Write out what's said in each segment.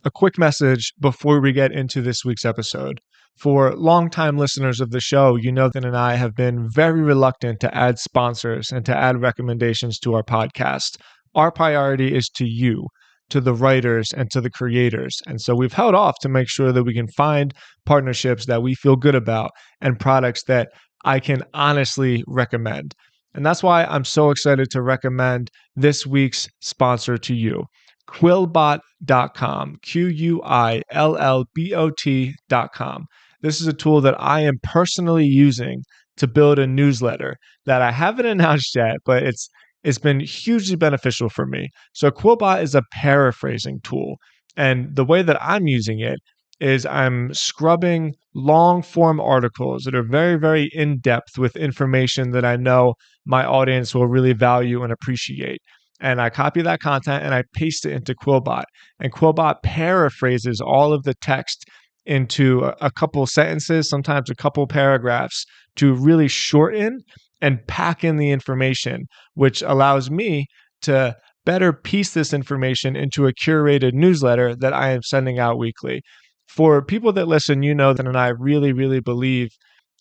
a quick message before we get into this week's episode. For longtime listeners of the show, you know that and I have been very reluctant to add sponsors and to add recommendations to our podcast. Our priority is to you, to the writers, and to the creators. And so we've held off to make sure that we can find partnerships that we feel good about and products that I can honestly recommend. And that's why I'm so excited to recommend this week's sponsor to you. Quillbot.com, Quillbot.com. This is a tool that I am personally using to build a newsletter that I haven't announced yet, but it's been hugely beneficial for me. So Quillbot is a paraphrasing tool, and the way that I'm using it is I'm scrubbing long form articles that are very, very in depth with information that I know my audience will really value and appreciate. And I copy that content and I paste it into Quillbot. And Quillbot paraphrases all of the text into a couple sentences, sometimes a couple paragraphs, to really shorten and pack in the information, which allows me to better piece this information into a curated newsletter that I am sending out weekly. For people that listen, you know that and I really, really believe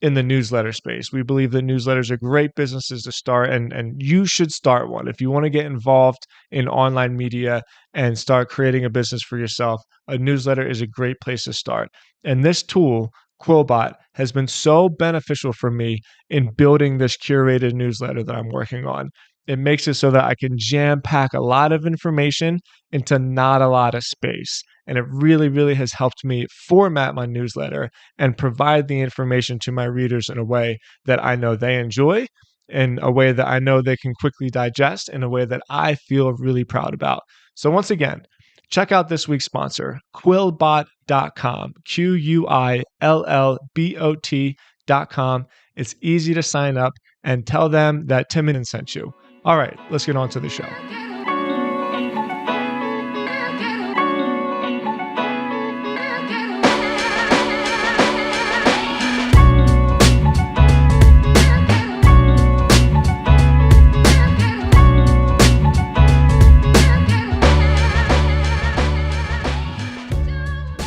in the newsletter space. We believe that newsletters are great businesses to start, and you should start one. If you want to get involved in online media and start creating a business for yourself, a newsletter is a great place to start. And this tool, Quillbot, has been so beneficial for me in building this curated newsletter that I'm working on. It makes it so that I can jam pack a lot of information into not a lot of space. And it really, really has helped me format my newsletter and provide the information to my readers in a way that I know they enjoy, in a way that I know they can quickly digest, in a way that I feel really proud about. So once again, check out this week's sponsor, Quillbot.com, Quillbot.com. It's easy to sign up, and tell them that Tim sent you. All right, let's get on to the show.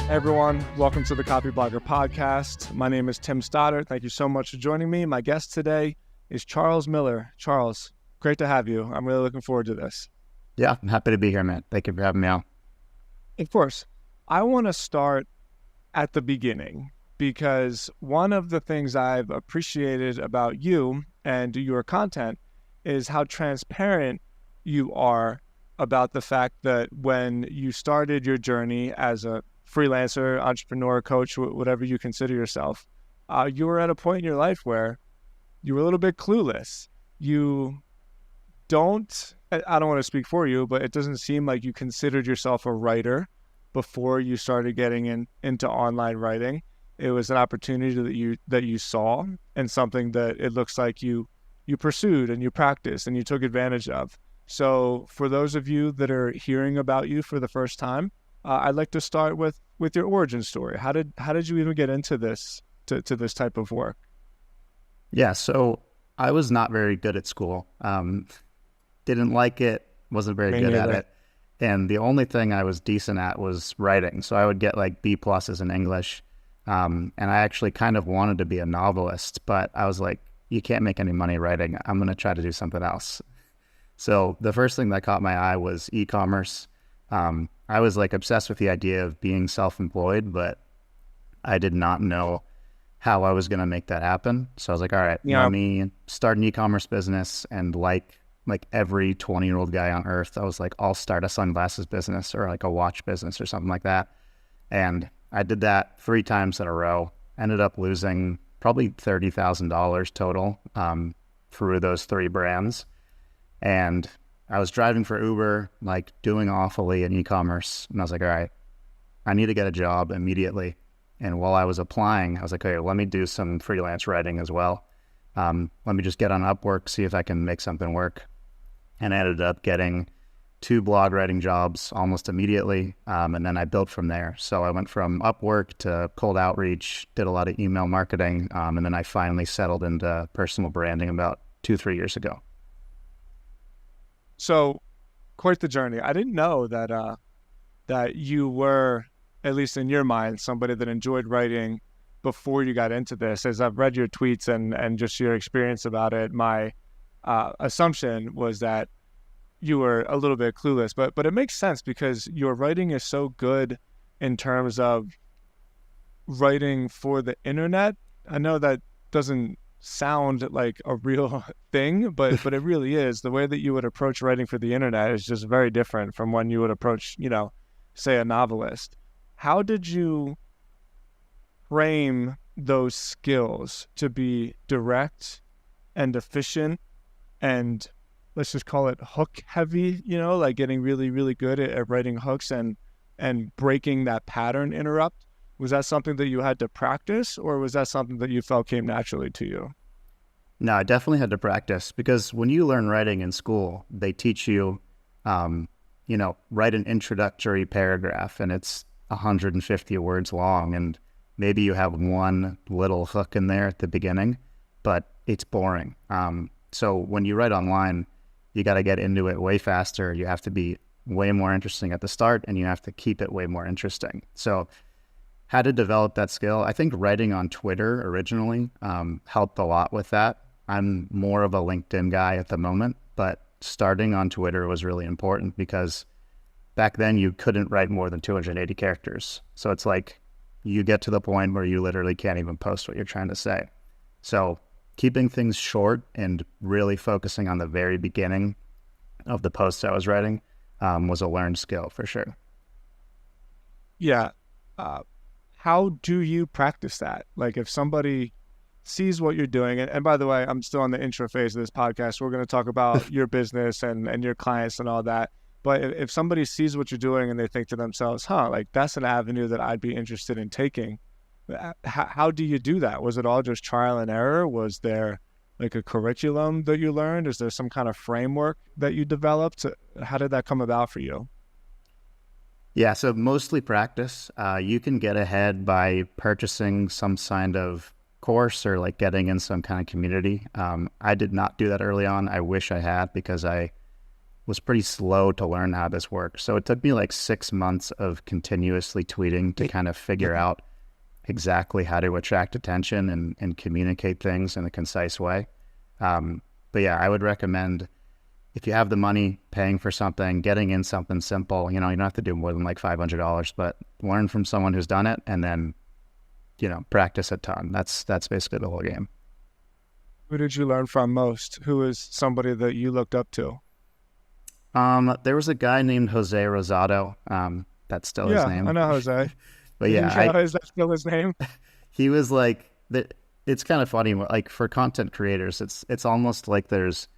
Hey everyone, welcome to the Copyblogger podcast. My name is Tim Stoddart. Thank you so much for joining me. My guest today is Charles Miller. Charles, great to have you. I'm really looking forward to this. Yeah, I'm happy to be here, man. Thank you for having me on. Of course. I want to start at the beginning because one of the things I've appreciated about you and your content is how transparent you are about the fact that when you started your journey as a freelancer, entrepreneur, coach, whatever you consider yourself, you were at a point in your life where you were a little bit clueless. I don't want to speak for you, but it doesn't seem like you considered yourself a writer before you started getting into online writing. It was an opportunity that you saw, and something that it looks like you pursued and you practiced and you took advantage of. So for those of you that are hearing about you for the first time, I'd like to start with your origin story. How did you even get into this to this type of work? Yeah, so I was not very good at school. Didn't like it, wasn't very good at it. And the only thing I was decent at was writing. So I would get like B pluses in English. And I actually kind of wanted to be a novelist, but I was like, you can't make any money writing. I'm going to try to do something else. So the first thing that caught my eye was e-commerce. I was like obsessed with the idea of being self-employed, but I did not know how I was going to make that happen. So I was like, all right, let me start an e-commerce business. And like every 20-year-old guy on earth, I was like, I'll start a sunglasses business or like a watch business or something like that. And I did that 3 times in a row, ended up losing probably $30,000 total through those 3 brands. And I was driving for Uber, like doing awfully in e-commerce. And I was like, all right, I need to get a job immediately. And while I was applying, I was like, okay, let me do some freelance writing as well. Let me just get on Upwork, see if I can make something work. And I ended up getting 2 blog writing jobs almost immediately. And then I built from there. So I went from Upwork to cold outreach, did a lot of email marketing. And then I finally settled into personal branding about 2-3 years ago. So quite the journey. I didn't know that that you were, at least in your mind, somebody that enjoyed writing before you got into this. As I've read your tweets and just your experience about it, my assumption was that you were a little bit clueless, but it makes sense because your writing is so good in terms of writing for the internet. I know that doesn't sound like a real thing, but it really is. The way that you would approach writing for the internet is just very different from when you would approach, say a novelist. How did you frame those skills to be direct and efficient and, let's just call it, hook heavy, like getting really, really good at writing hooks and breaking that pattern interrupt? Was that something that you had to practice, or was that something that you felt came naturally to you? No, I definitely had to practice, because when you learn writing in school, they teach you, write an introductory paragraph and it's 150 words long, and maybe you have one little hook in there at the beginning, but it's boring. So when you write online, you got to get into it way faster. You have to be way more interesting at the start, and you have to keep it way more interesting. So how to develop that skill? I think writing on Twitter originally helped a lot with that. I'm more of a LinkedIn guy at the moment, but starting on Twitter was really important because back then you couldn't write more than 280 characters. So it's like you get to the point where you literally can't even post what you're trying to say. So keeping things short and really focusing on the very beginning of the posts I was writing was a learned skill for sure. Yeah. How do you practice that? Like if somebody sees what you're doing, and by the way, I'm still on the intro phase of this podcast. We're going to talk about your business and your clients and all that. But if somebody sees what you're doing and they think to themselves, like that's an avenue that I'd be interested in taking. How do you do that? Was it all just trial and error? Was there like a curriculum that you learned? Is there some kind of framework that you developed? How did that come about for you? Yeah, so mostly practice. You can get ahead by purchasing some kind of course or like getting in some kind of community. I did not do that early on. I wish I had, because I was pretty slow to learn how this works. So it took me like 6 months of continuously tweeting to kind of figure out exactly how to attract attention and communicate things in a concise way. But yeah, I would recommend, if you have the money, paying for something, getting in something simple. You don't have to do more than like $500, but learn from someone who's done it and then, practice a ton. That's basically the whole game. Who did you learn from most? Who is somebody that you looked up to? There was a guy named Jose Rosado. That's still his name. Yeah, I know Jose. But yeah, is that still his name? He was like, it's kind of funny. Like for content creators, it's almost like there's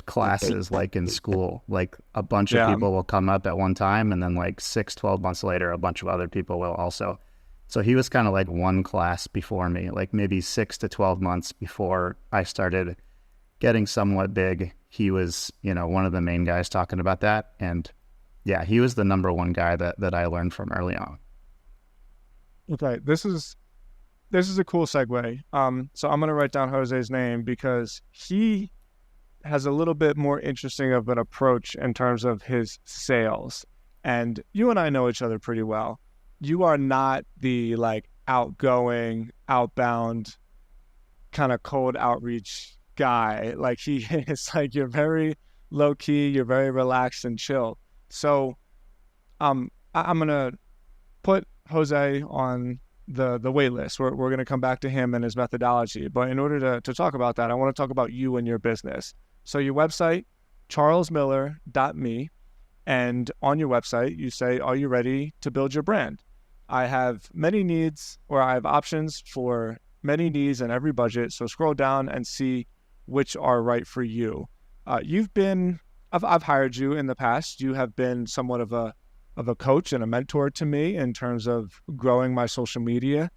classes like in school. Like a bunch of people will come up at one time, and then like 6-12 months later, a bunch of other people will also. So he was kind of like one class before me, like maybe 6 to 12 months before I started getting somewhat big. He was, one of the main guys talking about that. And yeah, he was the number one guy that I learned from early on. Okay, this is a cool segue. So I'm going to write down Jose's name because he has a little bit more interesting of an approach in terms of his sales. And you and I know each other pretty well. You are not the like outgoing, outbound, kind of cold outreach guy. Like he is. Like you're very low key, you're very relaxed and chill. So I'm gonna put Jose on the wait list. We're gonna come back to him and his methodology. But in order to talk about that, I want to talk about you and your business. So your website, charlesmiller.me, and on your website you say, are you ready to build your brand? I have many needs, or I have options for many needs in every budget. So scroll down and see which are right for you. I've hired you in the past. You have been somewhat of a coach and a mentor to me in terms of growing my social media.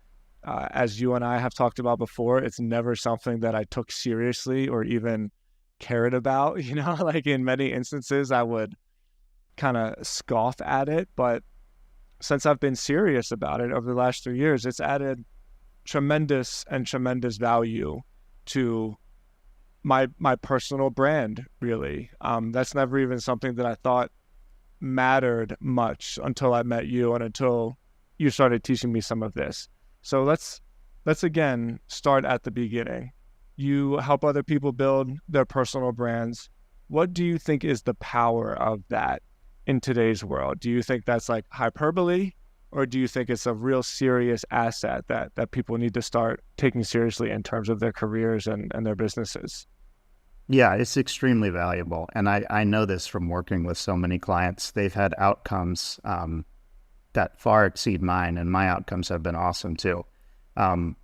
As you and I have talked about before, it's never something that I took seriously or even cared about. Like in many instances, I would kind of scoff at it. But since I've been serious about it over the last 3 years, it's added tremendous value to my personal brand, really. That's never even something that I thought mattered much until I met you and until you started teaching me some of this. So let's again start at the beginning. You help other people build their personal brands. What do you think is the power of that in today's world? Do you think that's like hyperbole, or do you think it's a real serious asset that people need to start taking seriously in terms of their careers and their businesses? Yeah, it's extremely valuable. And I know this from working with so many clients. They've had outcomes that far exceed mine, and my outcomes have been awesome too. Um,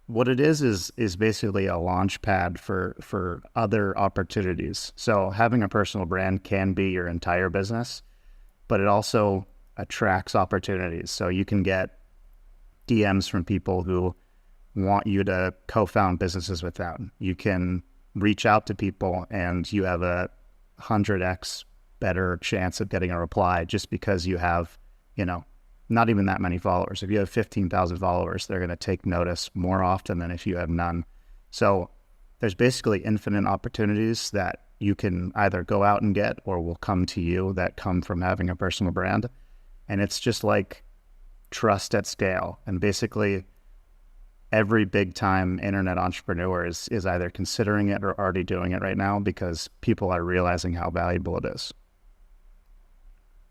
what it is basically a launch pad for other opportunities. So having a personal brand can be your entire business, but it also attracts opportunities. So you can get DMs from people who want you to co-found businesses with them. You can reach out to people and you have a 100x better chance of getting a reply just because you have, not even that many followers. If you have 15,000 followers, they're going to take notice more often than if you have none. So there's basically infinite opportunities that you can either go out and get or will come to you that come from having a personal brand. And it's just like trust at scale. And basically every big time internet entrepreneur is either considering it or already doing it right now because people are realizing how valuable it is.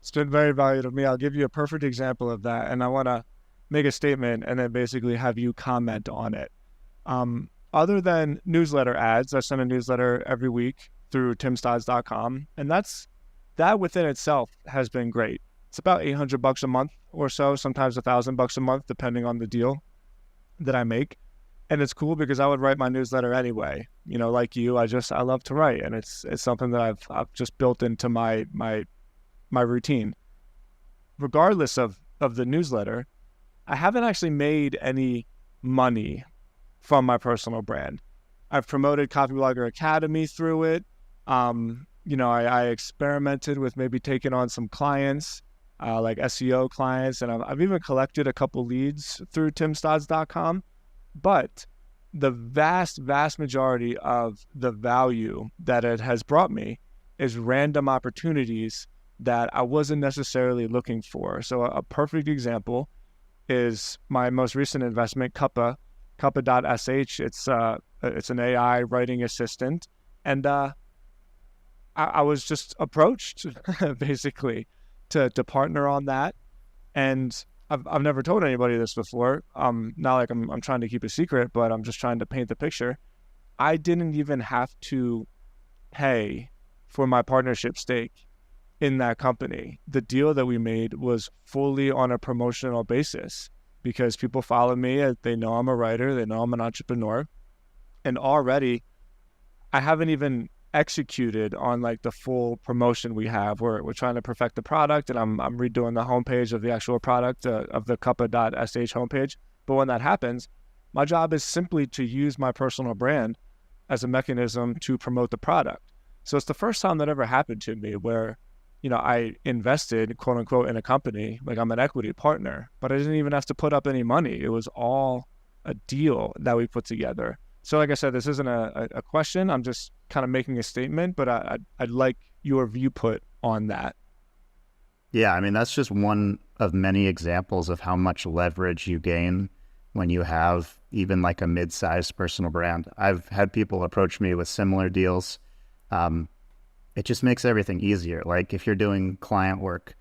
It's been very valuable to me. I'll give you a perfect example of that, and I want to make a statement and then basically have you comment on it. Other than newsletter ads, I send a newsletter every week through timstods.com, and that within itself has been great. It's about $800 a month or so, sometimes $1,000 a month, depending on the deal that I make. And it's cool because I would write my newsletter anyway. Like you, I love to write, and it's something that I've just built into my routine. Regardless of the newsletter, I haven't actually made any money from my personal brand. I've promoted Copyblogger Academy through it. I experimented with maybe taking on some clients, like SEO clients, and I've even collected a couple leads through timstods.com. But the vast majority of the value that it has brought me is random opportunities that I wasn't necessarily looking for. So a perfect example is my most recent investment, Cuppa.sh. It's an AI writing assistant, and I was just approached basically to partner on that. And I've never told anybody this before. Not like I'm trying to keep a secret, but I'm just trying to paint the picture. I didn't even have to pay for my partnership stake in that company. The deal that we made was fully on a promotional basis because people follow me. They know I'm a writer. They know I'm an entrepreneur. And already I haven't even executed on like the full promotion we have. We're trying to perfect the product, and I'm redoing the homepage of the actual product of the Cuppa.sh homepage. But when that happens, my job is simply to use my personal brand as a mechanism to promote the product. So it's the first time that ever happened to me where I invested, quote unquote, in a company, like I'm an equity partner, but I didn't even have to put up any money. It was all a deal that we put together. So like I said, this isn't a question. I'm just kind of making a statement, but I'd like your viewpoint on that. Yeah, I mean, that's just one of many examples of how much leverage you gain when you have even like a mid-sized personal brand. I've had people approach me with similar deals. It just makes everything easier. Like if you're doing client work,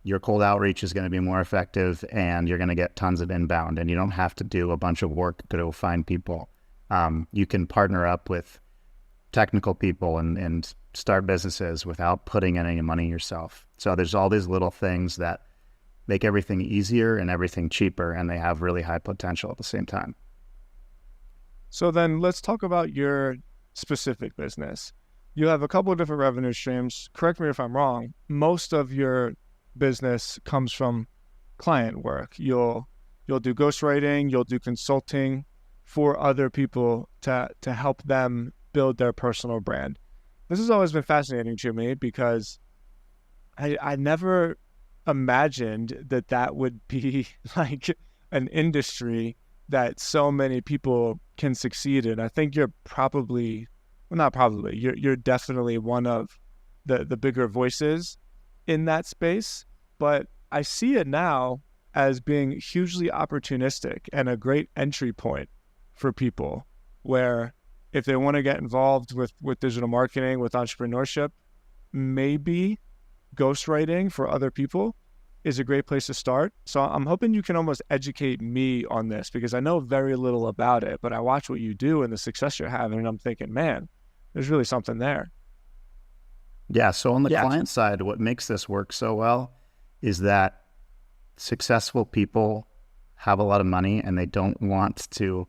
your cold outreach is going to be more effective and you're going to get tons of inbound, and you don't have to do a bunch of work to go find people. You can partner up with technical people and start businesses without putting in any money yourself. So there's all these little things that make everything easier and everything cheaper, and they have really high potential at the same time. So then let's talk about your specific business. You have a couple of different revenue streams. Correct me if I'm wrong. Most of your business comes from client work. You'll do ghostwriting, you'll do consulting for other people to help them build their personal brand. This has always been fascinating to me because I never imagined that would be like an industry that so many people can succeed in. I think you're probably, well, not probably, you're definitely one of the bigger voices in that space. But I see it now as being hugely opportunistic and a great entry point for people, where if they want to get involved with digital marketing, with entrepreneurship, maybe ghostwriting for other people is a great place to start. So I'm hoping you can almost educate me on this, because I know very little about it, but I watch what you do and the success you're having, and I'm thinking, man, there's really something there. Yeah. So on the client side, what makes this work so well is that successful people have a lot of money and they don't want to,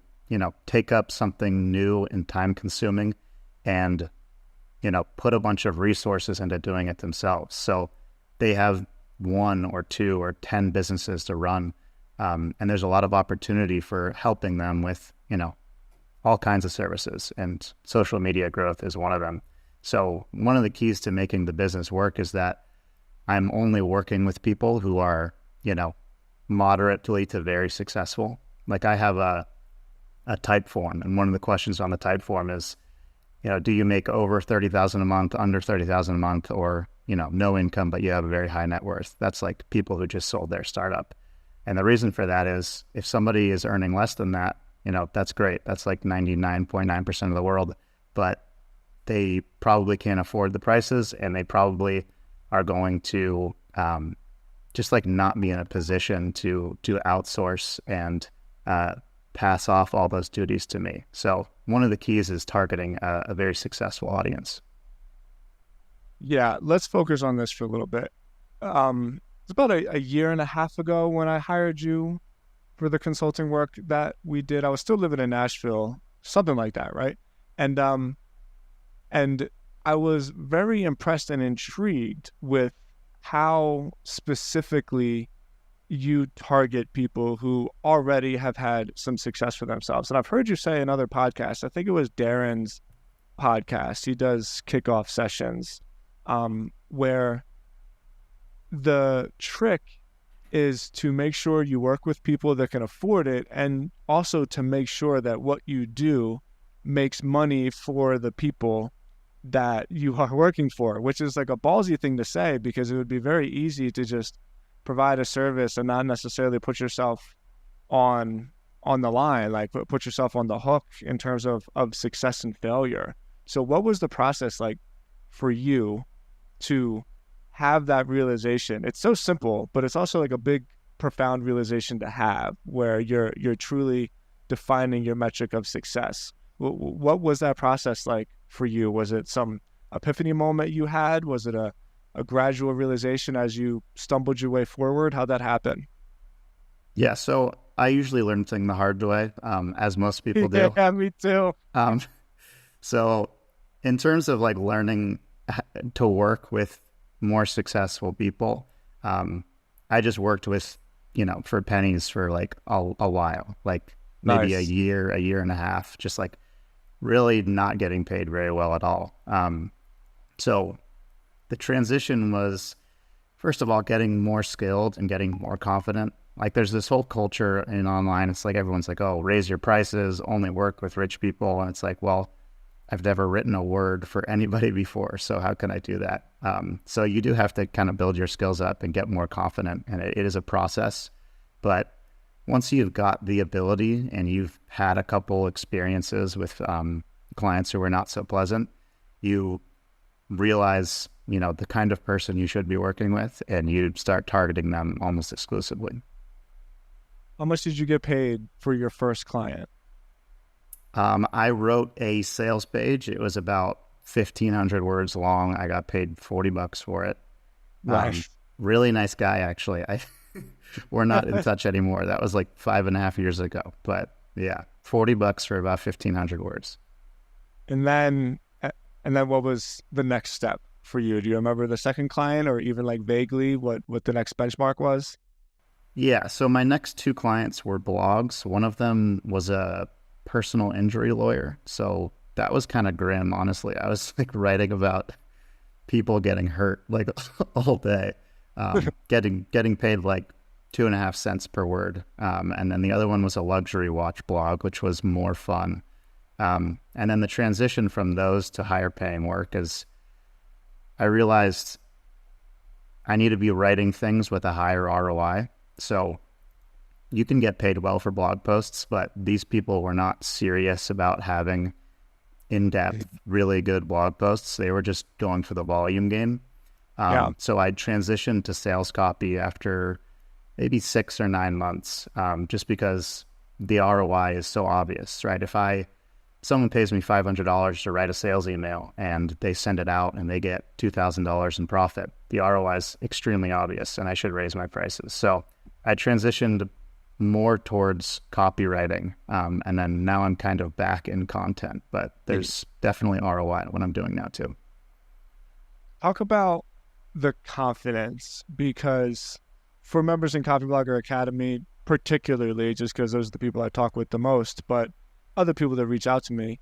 take up something new and time consuming and, put a bunch of resources into doing it themselves. So they have 1 or 2 or 10 businesses to run. And there's a lot of opportunity for helping them with, all kinds of services, and social media growth is one of them. So one of the keys to making the business work is that I'm only working with people who are, moderately to very successful. Like I have a type form, and one of the questions on the type form is, do you make over 30,000 a month, under 30,000 a month, or, no income, but you have a very high net worth? That's like people who just sold their startup. And the reason for that is if somebody is earning less than that, that's great. That's like 99.9% of the world, but they probably can't afford the prices, and they probably are going to just like not be in a position to outsource and pass off all those duties to me. So one of the keys is targeting a very successful audience. Yeah, let's focus on this for a little bit. It's about a year and a half ago when I hired you for the consulting work that we did. I was still living in Nashville, something like that, right? And I was very impressed and intrigued with how specifically you target people who already have had some success for themselves. And I've heard you say in other podcasts, I think it was Darren's podcast, he does kickoff sessions, where the trick is to make sure you work with people that can afford it, and also to make sure that what you do makes money for the people that you are working for, which is like a ballsy thing to say, because it would be very easy to just provide a service and not necessarily put yourself on the line, like put yourself on the hook in terms of success and failure. So what was the process like for you to have that realization? It's so simple, but it's also like a big, profound realization to have, where you're truly defining your metric of success. What was that process like for you? Was it some epiphany moment you had? Was it a gradual realization as you stumbled your way forward? How'd that happen? Yeah, so I usually learn things the hard way, as most people do. Yeah, me too. So in terms of like learning to work with more successful people, I just worked with, for pennies for like a while, like maybe Nice. a year and a half, just like really not getting paid very well at all. So the transition was, first of all, getting more skilled and getting more confident. Like there's this whole culture in online. It's like everyone's like, oh, raise your prices, only work with rich people. And it's like, well, I've never written a word for anybody before, so how can I do that? So you do have to kind of build your skills up and get more confident. And it is a process. But once you've got the ability and you've had a couple experiences with clients who are not so pleasant, you realize, the kind of person you should be working with, and you start targeting them almost exclusively. How much did you get paid for your first client? I wrote a sales page. It was about 1,500 words long. I got paid $40 for it. Nice. Really nice guy, actually. We're not in touch anymore. That was like 5.5 years ago. But yeah, $40 for about 1,500 words. And then what was the next step for you? Do you remember the second client, or even like vaguely what the next benchmark was? Yeah. So my next 2 clients were blogs. One of them was a personal injury lawyer. So that was kind of grim, honestly. I was like writing about people getting hurt like all day, getting paid like 2.5 cents per word. And then the other one was a luxury watch blog, which was more fun. And then the transition from those to higher paying work is I realized I need to be writing things with a higher ROI. So you can get paid well for blog posts, but these people were not serious about having in-depth, really good blog posts. They were just going for the volume game. Yeah. So I transitioned to sales copy after maybe 6 or 9 months, just because the ROI is so obvious, right? If someone pays me $500 to write a sales email and they send it out and they get $2,000 in profit, the ROI is extremely obvious and I should raise my prices. So I transitioned more towards copywriting. And then now I'm kind of back in content, but there's definitely ROI in what I'm doing now too. Talk about the confidence, because for members in Copyblogger Academy, particularly just because those are the people I talk with the most, but other people that reach out to me,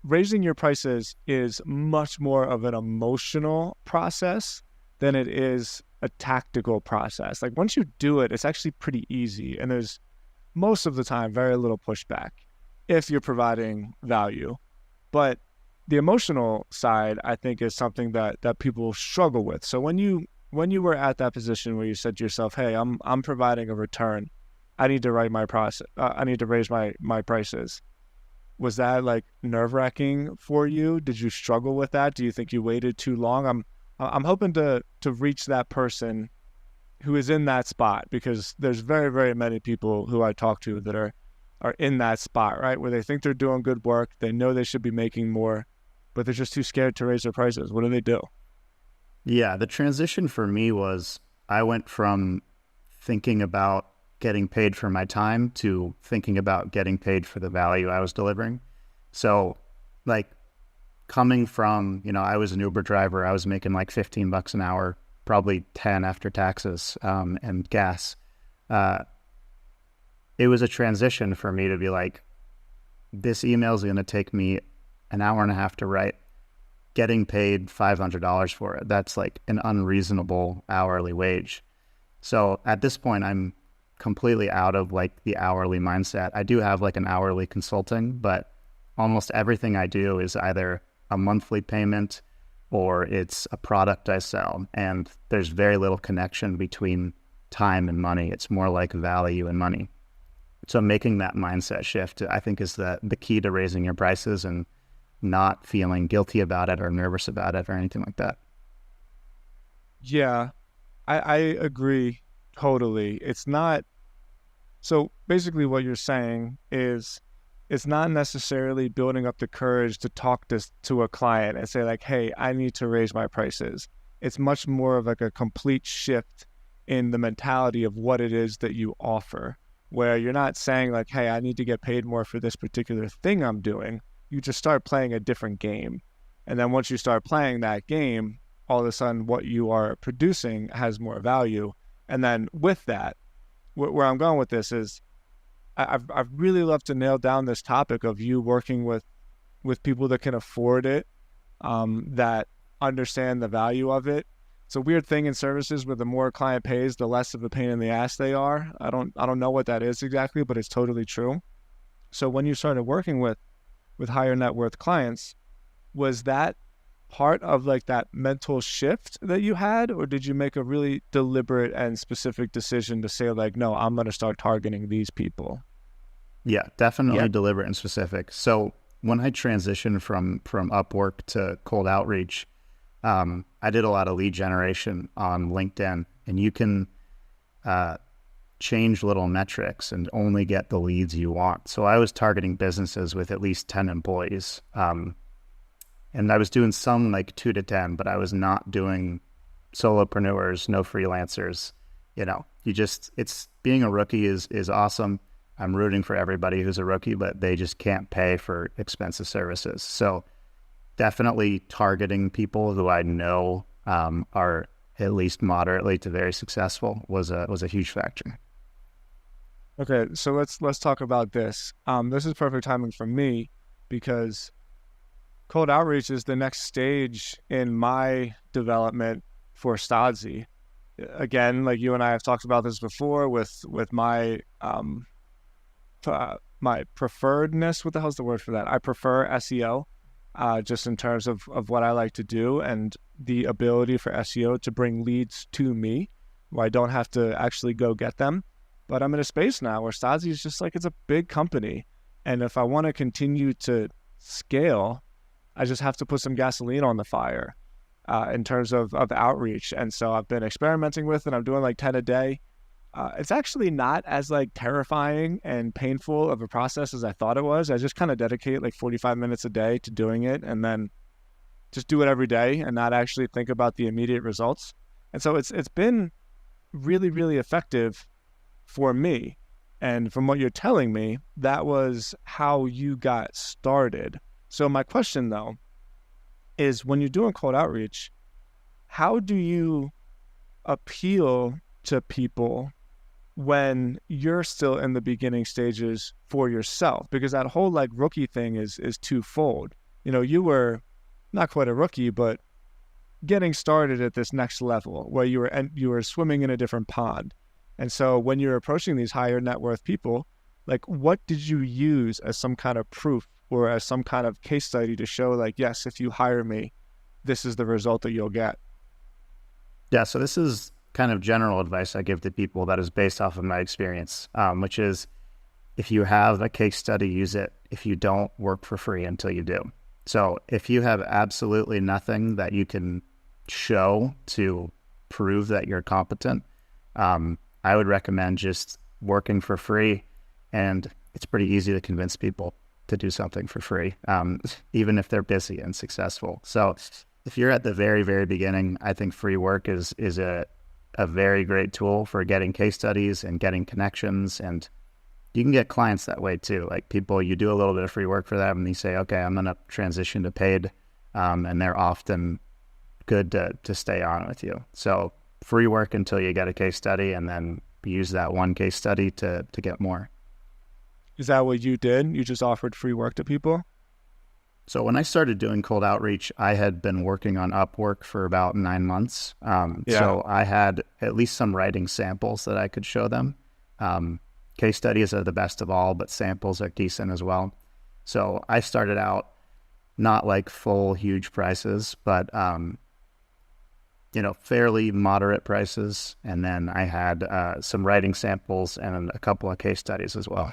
raising your prices is much more of an emotional process than it is a tactical process. Like once you do it, it's actually pretty easy. And there's most of the time very little pushback if you're providing value. But the emotional side, I think, is something that people struggle with. So when you were at that position where you said to yourself, hey, I'm providing a return, I need to write my process, I need to raise my prices. Was that like nerve-wracking for you? Did you struggle with that? Do you think you waited too long? I'm hoping to reach that person who is in that spot, because there's very, very many people who I talk to that are in that spot, right? Where they think they're doing good work. They know they should be making more, but they're just too scared to raise their prices. What do they do? Yeah, the transition for me was I went from thinking about getting paid for my time to thinking about getting paid for the value I was delivering. So like coming from, I was an Uber driver, I was making like $15 an hour, probably 10 after taxes and gas. It was a transition for me to be like, this email is going to take me an hour and a half to write, getting paid $500 for it. That's like an unreasonable hourly wage. So at this point, I'm completely out of like the hourly mindset. I do have like an hourly consulting, but almost everything I do is either a monthly payment or it's a product I sell. And there's very little connection between time and money. It's more like value and money. So making that mindset shift, I think, is the key to raising your prices and not feeling guilty about it or nervous about it or anything like that. Yeah, I agree totally. It's not, so basically what you're saying is it's not necessarily building up the courage to talk to a client and say like, hey, I need to raise my prices. It's much more of like a complete shift in the mentality of what it is that you offer, where you're not saying like, hey, I need to get paid more for this particular thing I'm doing. You just start playing a different game. And then once you start playing that game, all of a sudden what you are producing has more value. And then with that, where I'm going with this is I've really love to nail down this topic of you working with people that can afford it, that understand the value of it. It's a weird thing in services where the more a client pays, the less of a pain in the ass they are. I don't know what that is exactly, but it's totally true. So when you started working with higher net worth clients, was that part of like that mental shift that you had, or did you make a really deliberate and specific decision to say like, no, I'm going to start targeting these people? Yeah, definitely deliberate and specific. So when I transitioned from Upwork to cold outreach, I did a lot of lead generation on LinkedIn, and you can change little metrics and only get the leads you want. So I was targeting businesses with at least 10 employees. And I was doing some like 2 to 10, but I was not doing solopreneurs, no freelancers. It's being a rookie is awesome. I'm rooting for everybody who's a rookie, but they just can't pay for expensive services. So definitely targeting people who I know are at least moderately to very successful was a huge factor. Okay, so let's talk about this. This is perfect timing for me because cold outreach is the next stage in my development for Stodzy. Again, like you and I have talked about this before with my my preferredness. What the hell's the word for that? I prefer SEO. just in terms of what I like to do and the ability for SEO to bring leads to me where I don't have to actually go get them. But I'm in a space now where Stasi is just like, it's a big company. And if I want to continue to scale, I just have to put some gasoline on the fire in terms of outreach. And so I've been experimenting with it. I'm doing like 10 a day. It's actually not as like terrifying and painful of a process as I thought it was. I just kind of dedicate like 45 minutes a day to doing it and then just do it every day and not actually think about the immediate results. And so it's been really, really effective for me. And from what you're telling me, that was how you got started. So my question though is, when you're doing cold outreach, how do you appeal to people when you're still in the beginning stages for yourself? Because that whole like rookie thing is twofold. You know, you were not quite a rookie, but getting started at this next level where you were swimming in a different pond. And so when you're approaching these higher net worth people, like, what did you use as some kind of proof or as some kind of case study to show like, yes, if you hire me, this is the result that you'll get? Yeah, so this is kind of general advice I give to people that is based off of my experience, which is, if you have a case study, use it. If you don't, work for free until you do. So if you have absolutely nothing that you can show to prove that you're competent, I would recommend just working for free. And it's pretty easy to convince people to do something for free, even if they're busy and successful. So if you're at the very, very beginning, I think free work is a very great tool for getting case studies and getting connections. And you can get clients that way too. Like, people, you do a little bit of free work for them and they say, okay, I'm going to transition to paid. And they're often good to stay on with you. So free work until you get a case study, and then use that one case study to get more. Is that what you did? You just offered free work to people? So when I started doing cold outreach, I had been working on Upwork for about 9 months. So I had at least some writing samples that I could show them. Case studies are the best of all, but samples are decent as well. So I started out not like full huge prices, but fairly moderate prices. And then I had some writing samples and a couple of case studies as well.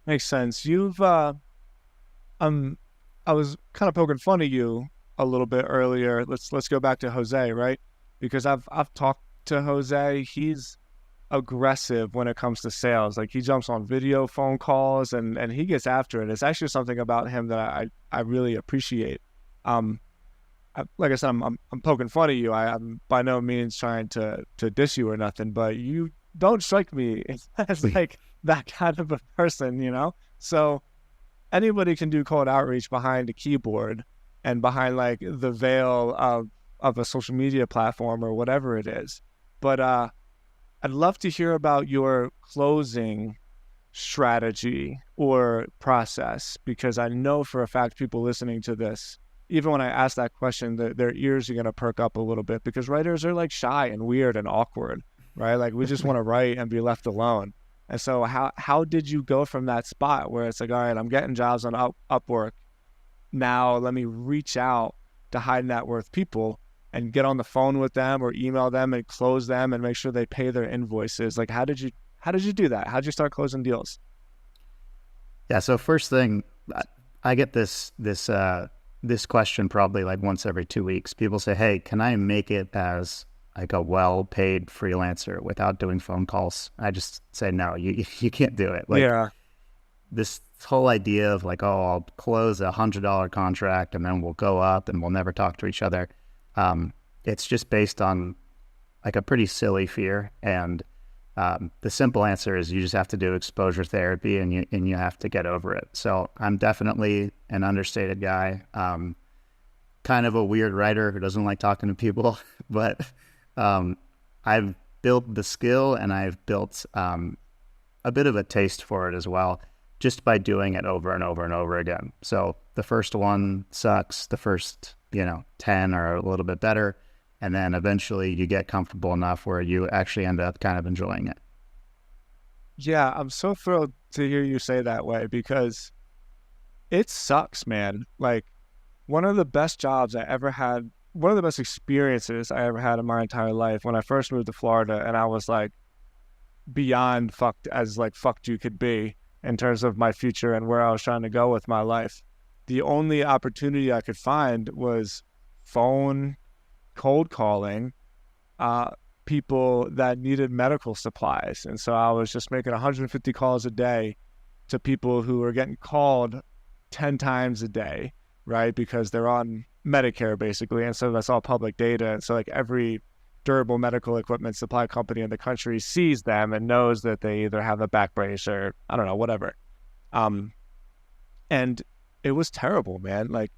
Makes sense. I was kind of poking fun of you a little bit earlier. Let's go back to Jose, right? Because I've talked to Jose. He's aggressive when it comes to sales. Like, he jumps on video phone calls and he gets after it. It's actually something about him that I really appreciate. Like I said, I'm poking fun of you. I'm by no means trying to diss you or nothing, but you don't strike me as like that kind of a person, you know? So anybody can do cold outreach behind a keyboard and behind like the veil of a social media platform or whatever it is. But I'd love to hear about your closing strategy or process, because I know for a fact people listening to this, even when I ask that question, their ears are going to perk up a little bit, because writers are like shy and weird and awkward, right? Like, we just want to write and be left alone. And so how did you go from that spot where it's like, all right, I'm getting jobs on Upwork. Now let me reach out to high net worth people and get on the phone with them or email them and close them and make sure they pay their invoices? Like, how did you do that? How did you start closing deals? Yeah. So first thing, I get this question probably like once every 2 weeks. People say, hey, can I make it as like a well-paid freelancer without doing phone calls? I just say, no, you can't do it. Like, yeah. This whole idea of like, oh, I'll close $100 contract and then we'll go up and we'll never talk to each other. It's just based on like a pretty silly fear. And the simple answer is you just have to do exposure therapy and you have to get over it. So I'm definitely an understated guy, kind of a weird writer who doesn't like talking to people, but I've built the skill and I've built a bit of a taste for it as well, just by doing it over and over and over again. So the first one sucks, the first 10 are a little bit better, and then eventually you get comfortable enough where you actually end up kind of enjoying it. Yeah, I'm so thrilled to hear you say that way, because It sucks, man. Like, one of the best jobs I ever had, one of the best experiences I ever had in my entire life when I first moved to Florida, and I was like beyond fucked as like fucked you could be in terms of my future and where I was trying to go with my life. The only opportunity I could find was phone cold calling uh, people that needed medical supplies. And so I was just making 150 calls a day to people who were getting called 10 times a day, right? Because they're on Medicare basically. And so that's all public data. And so like every durable medical equipment supply company in the country sees them and knows that they either have a back brace or I don't know, whatever. Um, and it was terrible, man. Like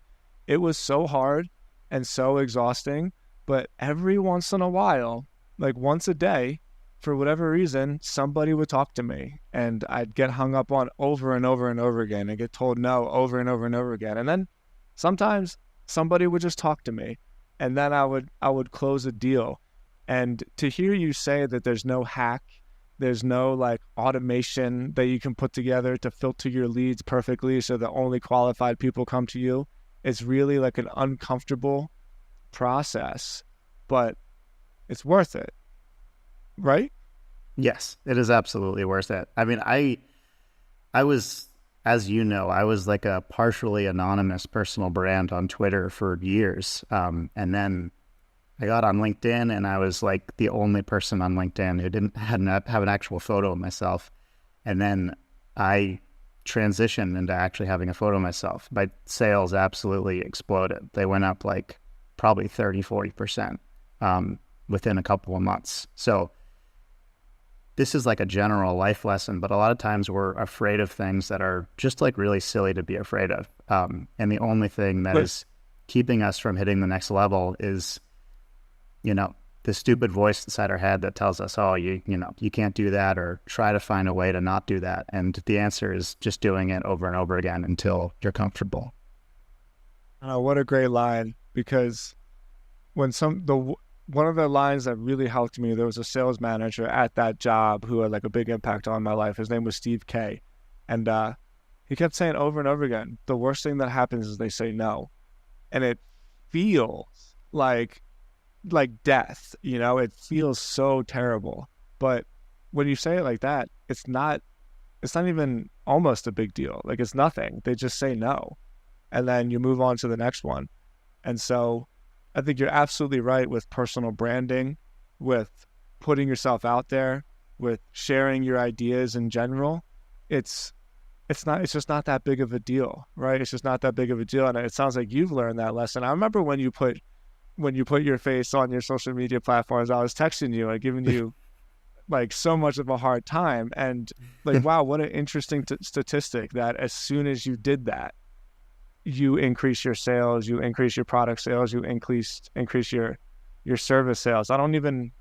it was so hard and so exhausting, but every once in a while, like once a day, for whatever reason, somebody would talk to me and I'd get hung up on over and over and over again and get told no over and over and over again. And then sometimes somebody would just talk to me and then I would close a deal. And to hear you say that there's no hack, there's no like automation that you can put together to filter your leads perfectly so that only qualified people come to you, it's really like an uncomfortable process, but it's worth it, right? Yes, it is absolutely worth it. I mean, I was, as you know, I was like a partially anonymous personal brand on Twitter for years. And then I got on LinkedIn and I was like the only person on LinkedIn who didn't have an actual photo of myself. And then I transitioned into actually having a photo of myself. My sales absolutely exploded. They went up like probably 30-40% within a couple of months. So this is like a general life lesson, but a lot of times we're afraid of things that are just like really silly to be afraid of. And the only thing that is keeping us from hitting the next level is, the stupid voice inside our head that tells us, oh, you can't do that, or try to find a way to not do that. And the answer is just doing it over and over again until you're comfortable. Oh, what a great line. Because when one of the lines that really helped me, there was a sales manager at that job who had like a big impact on my life. His name was Steve K. And he kept saying over and over again, the worst thing that happens is they say no. And it feels like death, it feels so terrible. But when you say it like that, it's not even almost a big deal. Like it's nothing. They just say no. And then you move on to the next one. And so I think you're absolutely right with personal branding, with putting yourself out there, with sharing your ideas in general. It's just not that big of a deal, right? It's just not that big of a deal. And it sounds like you've learned that lesson. I remember when you put your face on your social media platforms, I was texting you and giving you like so much of a hard time. And like, wow, what an interesting statistic that as soon as you did that, you increase your sales, you increase your product sales, you increase your service sales. I don't even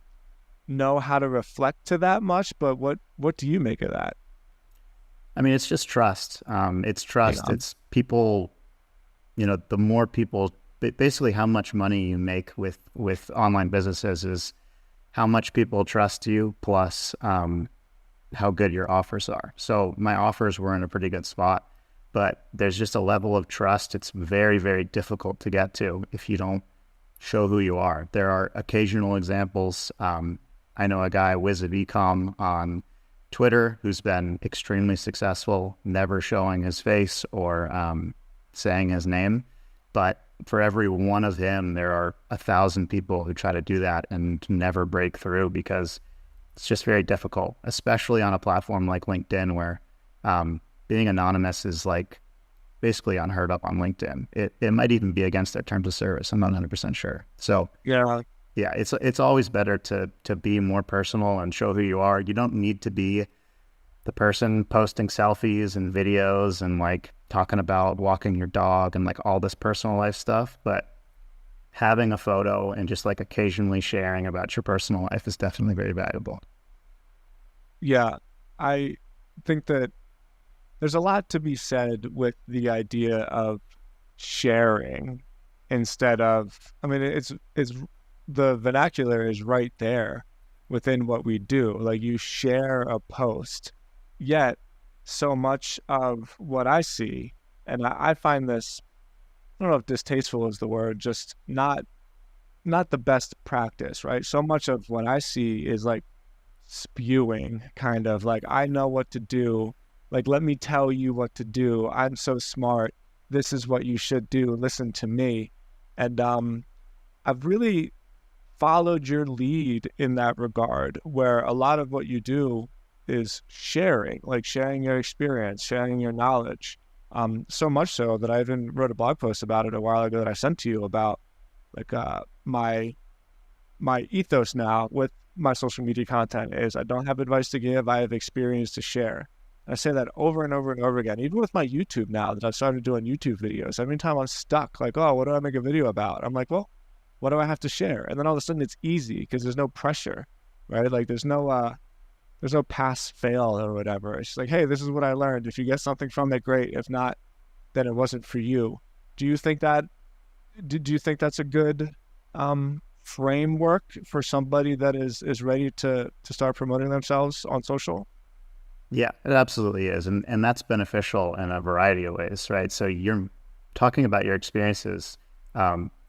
know how to reflect to that much, but what do you make of that? I mean, it's just trust. It's trust. Yeah. It's people, the more people, basically how much money you make with online businesses is how much people trust you plus how good your offers are. So my offers were in a pretty good spot, but there's just a level of trust. It's very, very difficult to get to if you don't show who you are. There are occasional examples. I know a guy, Wiz of Ecom on Twitter, who's been extremely successful, never showing his face or saying his name. But for every one of him, there are 1,000 people who try to do that and never break through because it's just very difficult, especially on a platform like LinkedIn where being anonymous is like basically unheard of on LinkedIn. It might even be against their terms of service. I'm not 100% sure. So yeah, it's always better to be more personal and show who you are. You don't need to be the person posting selfies and videos and like talking about walking your dog and like all this personal life stuff, but having a photo and just like occasionally sharing about your personal life is definitely very valuable. Yeah, I think that there's a lot to be said with the idea of sharing instead of, I mean, it's the vernacular is right there within what we do. Like you share a post, yet so much of what I see And I find this, I don't know if distasteful is the word, just not the best practice, right? So much of what I see is like spewing, kind of like, I know what to do. Like, let me tell you what to do. I'm so smart. This is what you should do. Listen to me. And I've really followed your lead in that regard, where a lot of what you do is sharing, like sharing your experience, sharing your knowledge. So much so that I even wrote a blog post about it a while ago that I sent to you about like my ethos now with my social media content is I don't have advice to give, I have experience to share. I say that over and over and over again, even with my YouTube now that I've started doing YouTube videos. Every time I'm stuck, like, oh, what do I make a video about? I'm like, well, what do I have to share? And then all of a sudden it's easy because there's no pressure, right? Like there's no pass fail or whatever. It's like, hey, this is what I learned. If you get something from it, great. If not, then it wasn't for you. Do you think that do you think that's a good framework for somebody that is ready to start promoting themselves on social? Yeah, it absolutely is. And that's beneficial in a variety of ways, right? So you're talking about your experiences.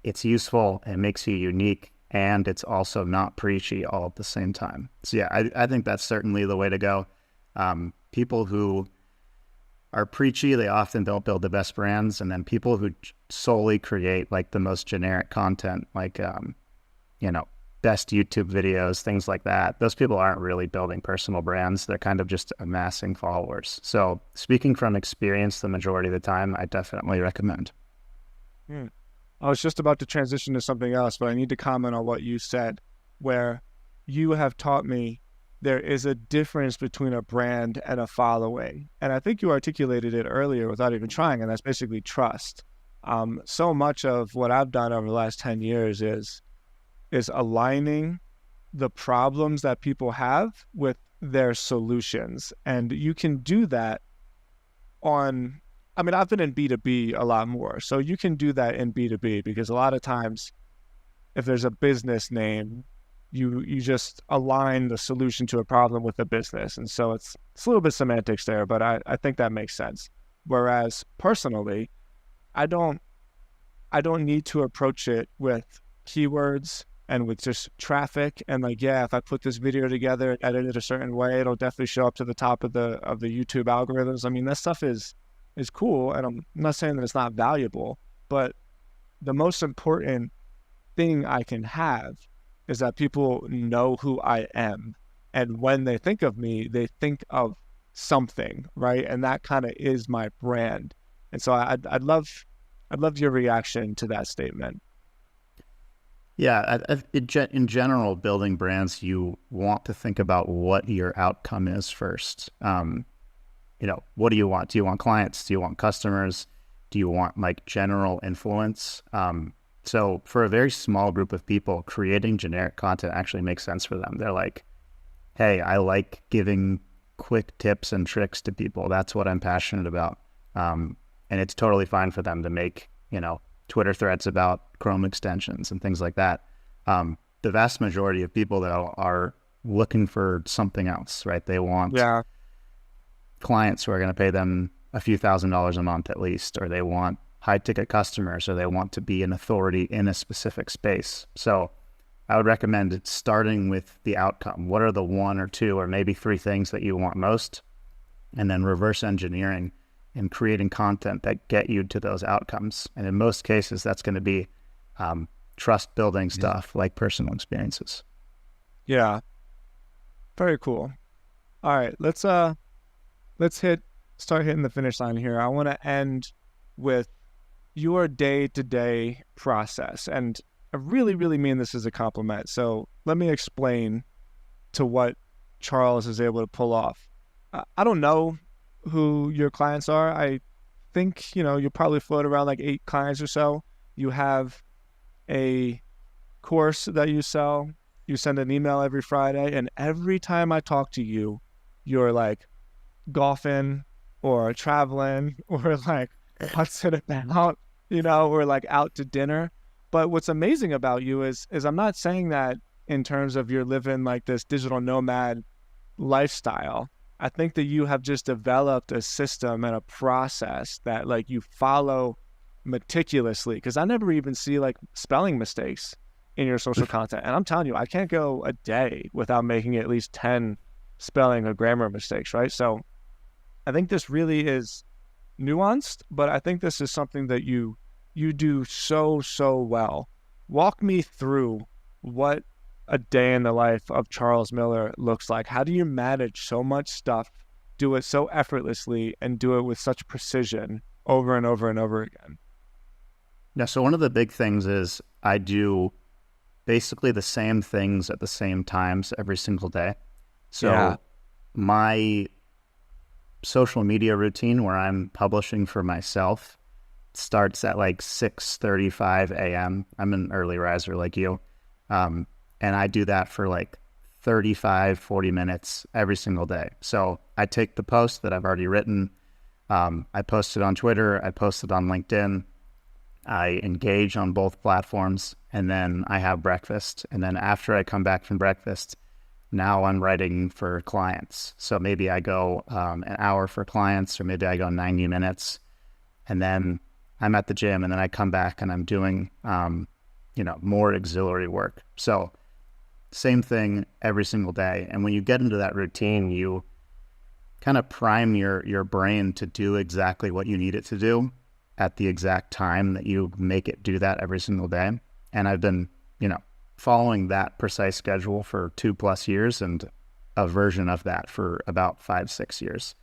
It's useful, it makes you unique, and it's also not preachy all at the same time. So yeah, I think that's certainly the way to go. People who are preachy, they often don't build the best brands. And then people who solely create like the most generic content, like, best YouTube videos, things like that, those people aren't really building personal brands. They're kind of just amassing followers. So speaking from experience, the majority of the time, I definitely recommend. Hmm. I was just about to transition to something else, but I need to comment on what you said, where you have taught me there is a difference between a brand and a following. And I think you articulated it earlier without even trying, and that's basically trust. So much of what I've done over the last 10 years is aligning the problems that people have with their solutions. And you can do that on, I mean, I've been in B2B a lot more. So you can do that in B2B because a lot of times if there's a business name, you just align the solution to a problem with the business. And so it's a little bit semantics there, but I think that makes sense. Whereas personally, I don't need to approach it with keywords and with just traffic and like, yeah, if I put this video together, edit it a certain way, it'll definitely show up to the top of the YouTube algorithms. I mean, that stuff is cool, and I'm not saying that it's not valuable, but the most important thing I can have is that people know who I am. And when they think of me, they think of something, right? And that kind of is my brand. And so I'd love your reaction to that statement. Yeah, in general, building brands, you want to think about what your outcome is first. What do you want? Do you want clients? Do you want customers? Do you want like general influence? So for a very small group of people, creating generic content actually makes sense for them. They're like, hey, I like giving quick tips and tricks to people. That's what I'm passionate about. And it's totally fine for them to make, Twitter threads about Chrome extensions and things like that. The vast majority of people though are looking for something else, right? They want clients who are going to pay them a few $1,000s a month at least, or they want high ticket customers, or they want to be an authority in a specific space. So I would recommend starting with the outcome. What are the one or two or maybe three things that you want most? And then reverse engineering and creating content that get you to those outcomes. And in most cases, that's going to be trust building stuff like personal experiences. Yeah. Very cool. All right, let's start hitting the finish line here. I want to end with your day-to-day process. And I really, really mean this as a compliment. So let me explain to what Charles is able to pull off. I don't know who your clients are. I think, you probably float around like 8 clients or so. You have a course that you sell. You send an email every Friday. And every time I talk to you, you're like golfing or traveling or like what's it about, or like out to dinner. But what's amazing about you is I'm not saying that in terms of you're living like this digital nomad lifestyle. I think that you have just developed a system and a process that like you follow meticulously. Because I never even see like spelling mistakes in your social content. And I'm telling you, I can't go a day without making at least 10 spelling or grammar mistakes, right? So I think this really is nuanced, but I think this is something that you do so well. Walk me through what a day in the life of Charles Miller looks like. How do you manage so much stuff, do it so effortlessly, and do it with such precision over and over and over again? Yeah, so one of the big things is I do basically the same things at the same times every single day. So Yeah. my social media routine where I'm publishing for myself starts at like 6:35 a.m. I'm an early riser like you. And I do that for like 35, 40 minutes every single day. So I take the post that I've already written, I post it on Twitter, I post it on LinkedIn, I engage on both platforms, and then I have breakfast. And then after I come back from breakfast, now I'm writing for clients. So maybe I go an hour for clients, or maybe I go 90 minutes, and then I'm at the gym, and then I come back and I'm doing, more auxiliary work. So same thing every single day. And when you get into that routine, you kind of prime your brain to do exactly what you need it to do at the exact time that you make it do that every single day. And I've been, following that precise schedule for 2+ years, and a version of that for about 5-6 years.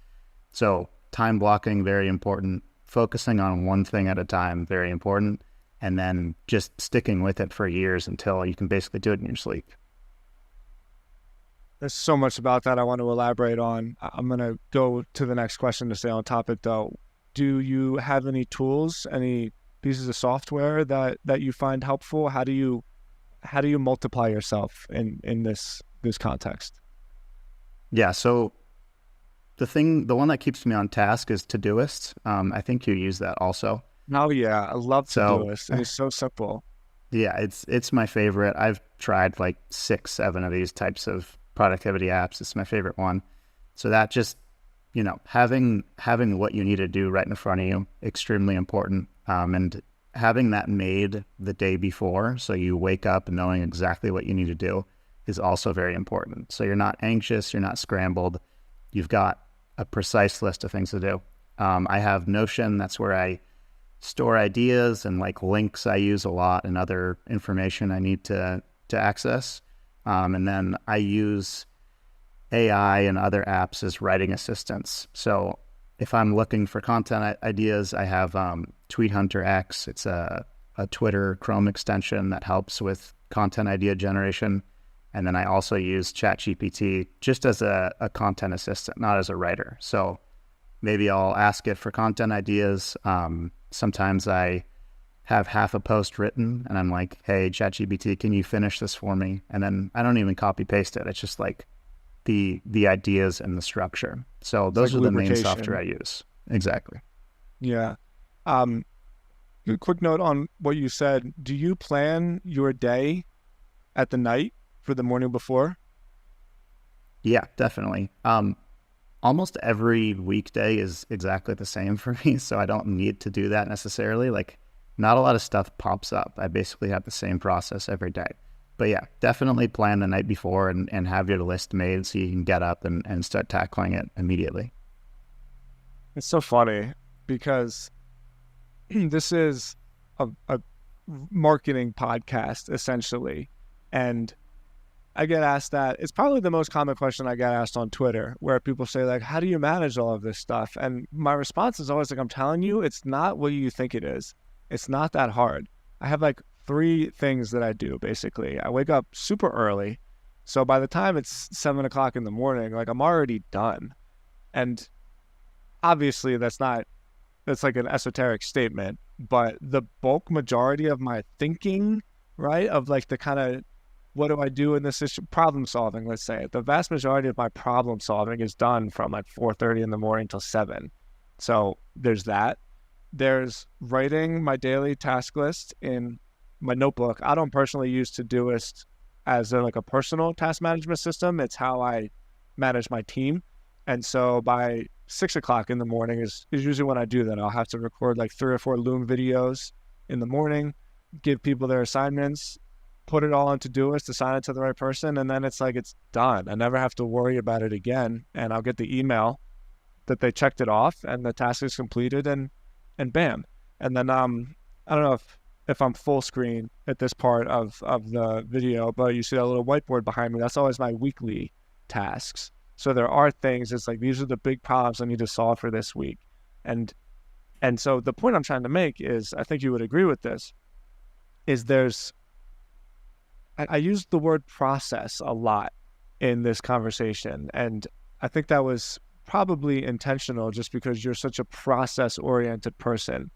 So time blocking, very important. Focusing on one thing at a time, very important. And then just sticking with it for years until you can basically do it in your sleep. There's so much about that I want to elaborate on. I'm going to go to the next question to stay on topic, though. Do you have any tools, any pieces of software that you find helpful? How do you multiply yourself in this context? Yeah, so the one that keeps me on task is Todoist. I think you use that also. Oh yeah, I love So Todoist. It is so simple. yeah, it's my favorite. I've tried like 6-7 of these types of productivity apps. It's my favorite one. So that just, having what you need to do right in front of you, extremely important. And having that made the day before, so you wake up knowing exactly what you need to do, is also very important. So you're not anxious, you're not scrambled. You've got a precise list of things to do. I have Notion. That's where I store ideas and like links I use a lot, and other information I need to access. And then I use AI and other apps as writing assistants. So if I'm looking for content ideas, I have Tweet Hunter X. It's a Twitter Chrome extension that helps with content idea generation. And then I also use ChatGPT just as a content assistant, not as a writer. So maybe I'll ask it for content ideas. Sometimes I have half a post written and I'm like, hey, ChatGPT, can you finish this for me? And then I don't even copy paste it. It's just like the ideas and the structure. So those are the main software I use. Exactly. Yeah. Quick note on what you said. Do you plan your day at the night for the morning before? Yeah, definitely. Almost every weekday is exactly the same for me, so I don't need to do that necessarily. Like, not a lot of stuff pops up. I basically have the same process every day. But yeah, definitely plan the night before and have your list made so you can get up and start tackling it immediately. It's so funny because this is a marketing podcast, essentially. And I get asked that. It's probably the most common question I get asked on Twitter, where people say, like, how do you manage all of this stuff? And my response is always like, I'm telling you, it's not what you think it is. It's not that hard. I have like 3 things that I do, basically. I wake up super early. So by the time it's 7 o'clock in the morning, like I'm already done. And obviously that's like an esoteric statement, but the bulk majority of my thinking, right, of like the kind of, what do I do in this issue? Problem solving, let's say. The vast majority of my problem solving is done from like 4:30 in the morning till 7. So there's that. There's writing my daily task list in my notebook. I don't personally use Todoist as like a personal task management system. It's how I manage my team. And so by 6 o'clock in the morning is usually when I do that. I'll have to record like 3 or 4 Loom videos in the morning, give people their assignments, put it all on Todoist, assign it to the right person, and then it's like it's done. I never have to worry about it again. And I'll get the email that they checked it off and the task is completed, and bam. And then I don't know if I'm full screen at this part of the video, but you see that little whiteboard behind me. That's always my weekly tasks. So there are things, it's like these are the big problems I need to solve for this week. And so the point I'm trying to make is, I think you would agree with this, is I used the word process a lot in this conversation. And I think that was probably intentional just because you're such a process-oriented person,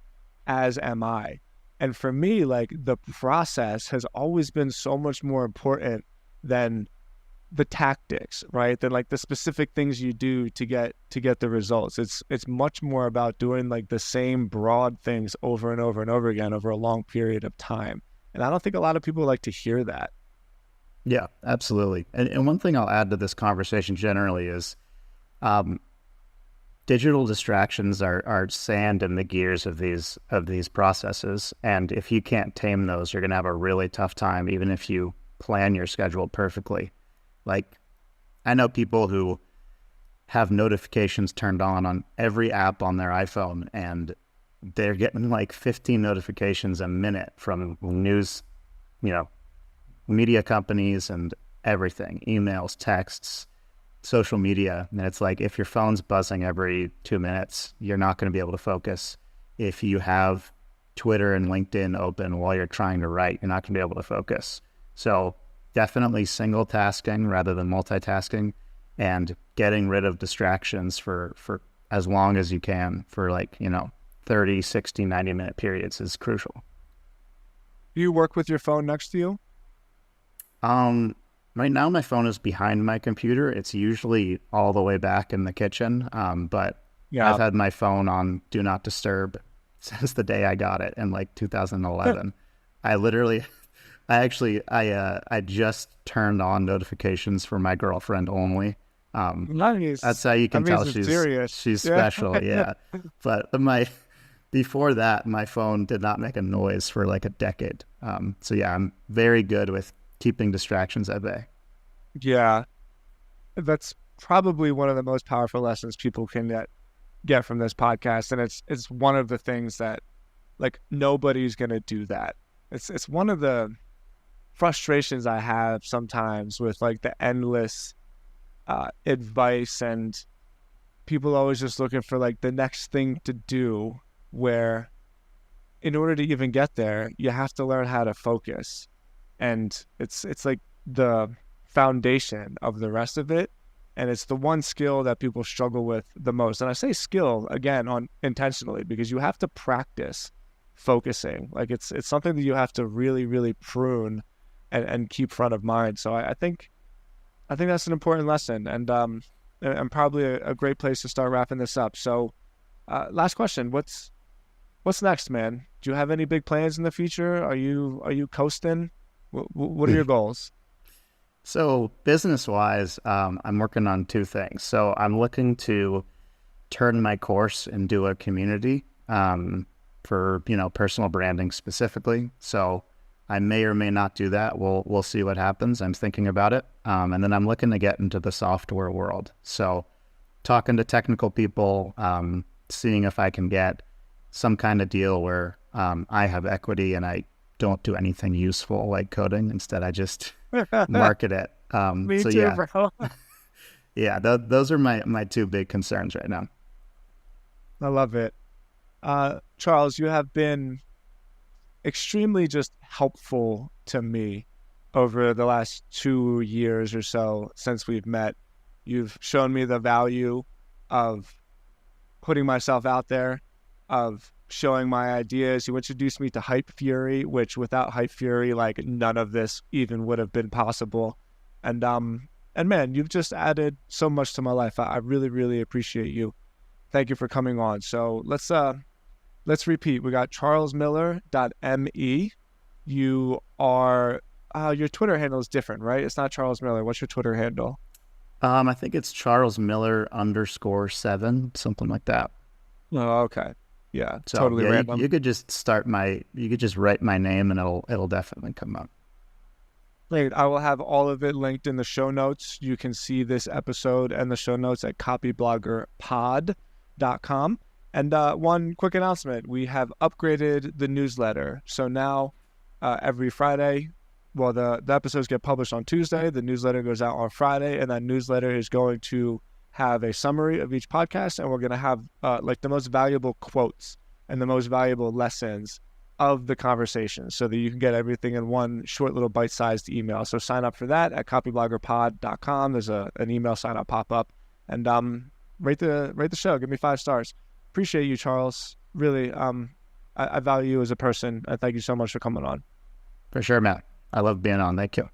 as am I. And for me, like the process has always been so much more important than the tactics, right? Than like the specific things you do to get the results. It's much more about doing like the same broad things over and over and over again over a long period of time. And I don't think a lot of people like to hear that. Yeah, absolutely. And one thing I'll add to this conversation generally is digital distractions are sand in the gears of these processes. And if you can't tame those, you're going to have a really tough time, even if you plan your schedule perfectly. Like, I know people who have notifications turned on every app on their iPhone, and they're getting like 15 notifications a minute from news, media companies and everything, emails, texts, social media. And it's like, if your phone's buzzing every 2 minutes, you're not going to be able to focus. If you have Twitter and LinkedIn open while you're trying to write, you're not going to be able to focus. So definitely single tasking rather than multitasking, and getting rid of distractions for as long as you can, for 30, 60, 90-minute periods is crucial. Do you work with your phone next to you? Right now my phone is behind my computer. It's usually all the way back in the kitchen. But yeah, I've had my phone on Do Not Disturb since the day I got it in like 2011. I just turned on notifications for my girlfriend only. Nice. That's how you can tell she's special. Yeah. But before that, my phone did not make a noise for like a decade. So yeah, I'm very good with keeping distractions at bay. Yeah. That's probably one of the most powerful lessons people can get from this podcast. And it's one of the things that like nobody's going to do that. It's one of the frustrations I have sometimes with like the endless advice, and people always just looking for like the next thing to do, where in order to even get there, you have to learn how to focus. And it's like the foundation of the rest of it. And it's the one skill that people struggle with the most. And I say skill again intentionally, because you have to practice focusing. Like it's something that you have to really, really prune and keep front of mind. So I think that's an important lesson, and probably a great place to start wrapping this up. So last question, what's next, man? Do you have any big plans in the future? Are you coasting? What are your goals? So business-wise, I'm working on two things. So I'm looking to turn my course into a community for personal branding specifically. So I may or may not do that. We'll see what happens. I'm thinking about it. And then I'm looking to get into the software world. So talking to technical people, seeing if I can get some kind of deal where I have equity and I don't do anything useful like coding. Instead, I just market it. Me so too, yeah, bro. Yeah, those are my two big concerns right now. I love it. Charles, you have been extremely just helpful to me over the last 2 years or so since we've met. You've shown me the value of putting myself out there, of showing my ideas. You introduced me to Hype Fury, which without Hype Fury, like none of this even would have been possible. And man, you've just added so much to my life. I really, really appreciate you. Thank you for coming on. So let's repeat. We got charlesmiller.me. You are your Twitter handle is different, right? It's not Charles Miller. What's your Twitter handle? I think it's Charles Miller _7, something like that. Oh, okay. Yeah, So totally yeah, random. you could just you could just write my name and it'll definitely come up. Great. I will have all of it linked in the show notes. You can see this episode and the show notes at copybloggerpod.com. And one quick announcement. We have upgraded the newsletter. So now every Friday, well, the episodes get published on Tuesday. The newsletter goes out on Friday, and that newsletter is going to have a summary of each podcast, and we're going to have like the most valuable quotes and the most valuable lessons of the conversation so that you can get everything in one short little bite-sized email. So sign up for that at copybloggerpod.com. There's an email sign up pop up, and rate the show. Give me 5 stars. Appreciate you, Charles. Really, I value you as a person. I thank you so much for coming on. For sure, Matt. I love being on. Thank you.